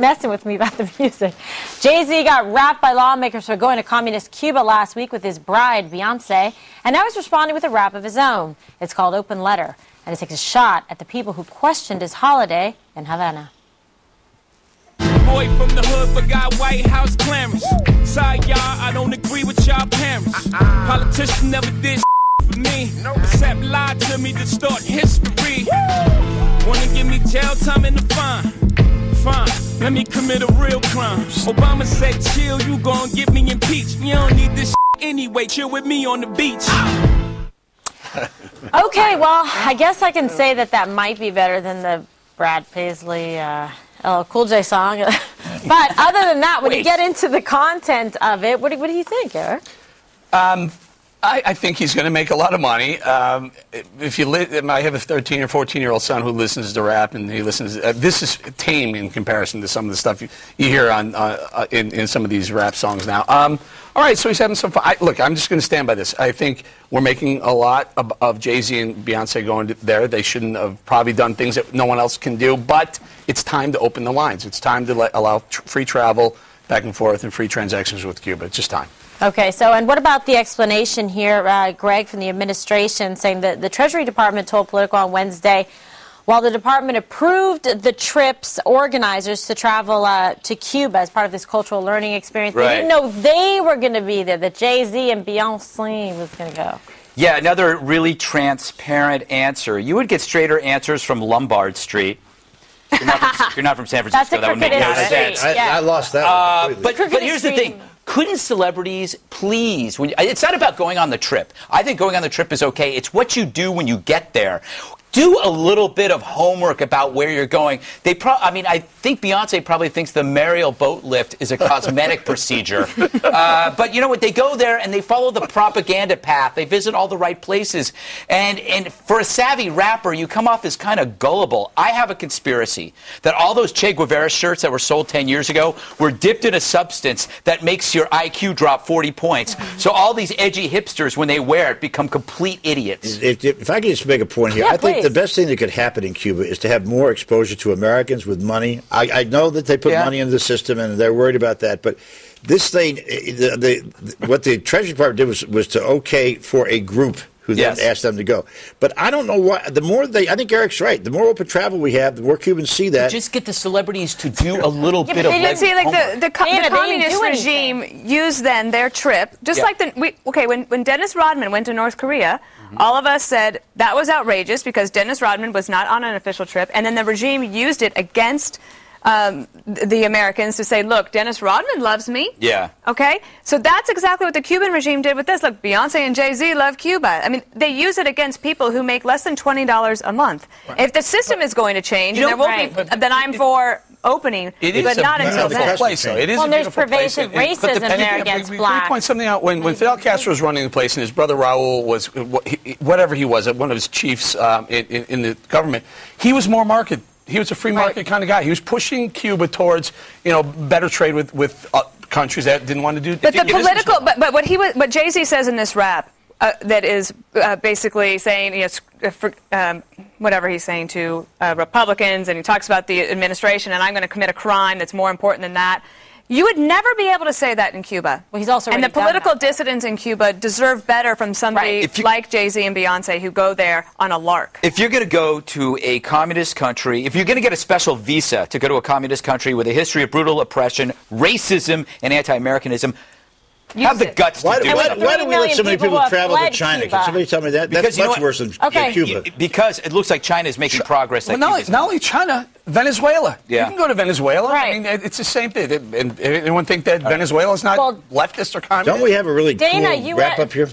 messing with me about the music. Jay-Z got wrapped by lawmakers for going to communist Cuba last week with his bride, Beyonce, and now he's responding with a rap of his own. It's called Open Letter, and it takes a shot at the people who questioned his holiday in Havana. Boy from the hood but got White House clearance. Sorry y'all, I don't agree with y'all parents. Politicians never did for me, except lie to me, distort history. Wanna give me jail time and a fine? Fine, let me commit a real crime. Obama said chill, you gon' get me impeached. You don't need this anyway, chill with me on the beach. Okay, well, I guess I can say that might be better than the Brad Paisley Cool J song. But other than that, when you get into the content of it, what do you think, Eric? I think he's going to make a lot of money. If you I have a 13 or 14-year-old son who listens to rap, and he listens. This is tame in comparison to some of the stuff you hear on in some of these rap songs now. All right, so he's having some fun. Look, I'm just going to stand by this. I think we're making a lot of Jay-Z and Beyonce going there. They shouldn't have probably done things that no one else can do, but it's time to open the lines. It's time to allow free travel back and forth and free transactions with Cuba. It's just time. Okay, so and what about the explanation here, Greg, from the administration, saying that the Treasury Department told Politico on Wednesday, while the department approved the trip's organizers to travel to Cuba as part of this cultural learning experience, they didn't know they were going to be there, that Jay-Z and Beyonce was going to go. Yeah, another really transparent answer. You would get straighter answers from Lombard Street. You're not from San Francisco. That would make no sense. I lost that one. But here's the thing. Couldn't celebrities please, it's not about going on the trip. I think going on the trip is okay. It's what you do when you get there. Do a little bit of homework about where you're going. I think Beyonce probably thinks the Mariel boat lift is a cosmetic procedure. But you know what? They go there and they follow the propaganda path. They visit all the right places. And for a savvy rapper, you come off as kind of gullible. I have a conspiracy that all those Che Guevara shirts that were sold 10 years ago were dipped in a substance that makes your IQ drop 40 points. So all these edgy hipsters, when they wear it, become complete idiots. If I could just make a point here, I think the best thing that could happen in Cuba is to have more exposure to Americans with money. I know that they put money into the system and they're worried about that, but this thing, what the Treasury Department did was to okay for a group who then asked them to go. But I don't know why. I think Eric's right. The more open travel we have, the more Cubans see that. Just get the celebrities to do a little bit of the communist regime used then their trip, just like when Dennis Rodman went to North Korea. All of us said that was outrageous because Dennis Rodman was not on an official trip, and then the regime used it against the Americans to say, look, Dennis Rodman loves me. Yeah. Okay? So that's exactly what the Cuban regime did with this. Look, Beyonce and Jay-Z love Cuba. I mean, they use it against people who make less than $20 a month. Right. If the system is going to change, and there will be, then I'm for opening, but not until then. Well, there's pervasive racism there against black. Let me point something out. When Fidel Castro was running the place and his brother Raul was, whatever he was, one of his chiefs in the government, he was more market. He was a free market kind of guy. He was pushing Cuba towards, better trade with countries that didn't want to do. But what Jay-Z says in this rap that is basically saying, whatever he's saying to Republicans, and he talks about the administration, and I'm going to commit a crime that's more important than that. You would never be able to say that in Cuba. Well, he's also and the political dissidents in Cuba deserve better from somebody like Jay-Z and Beyonce who go there on a lark. If you're going to go to a communist country, if you're going to get a special visa to go to a communist country with a history of brutal oppression, racism, and anti-Americanism, have the guts to do it. Why do we let so many people travel to China? Can somebody tell me that? That's much worse than Cuba. Because it looks like China is making progress. Well, not only China, Venezuela. Yeah. You can go to Venezuela. Right. I mean, it's the same thing. And anyone think that Venezuela is not leftist or communist? Don't we have a really cool wrap-up here?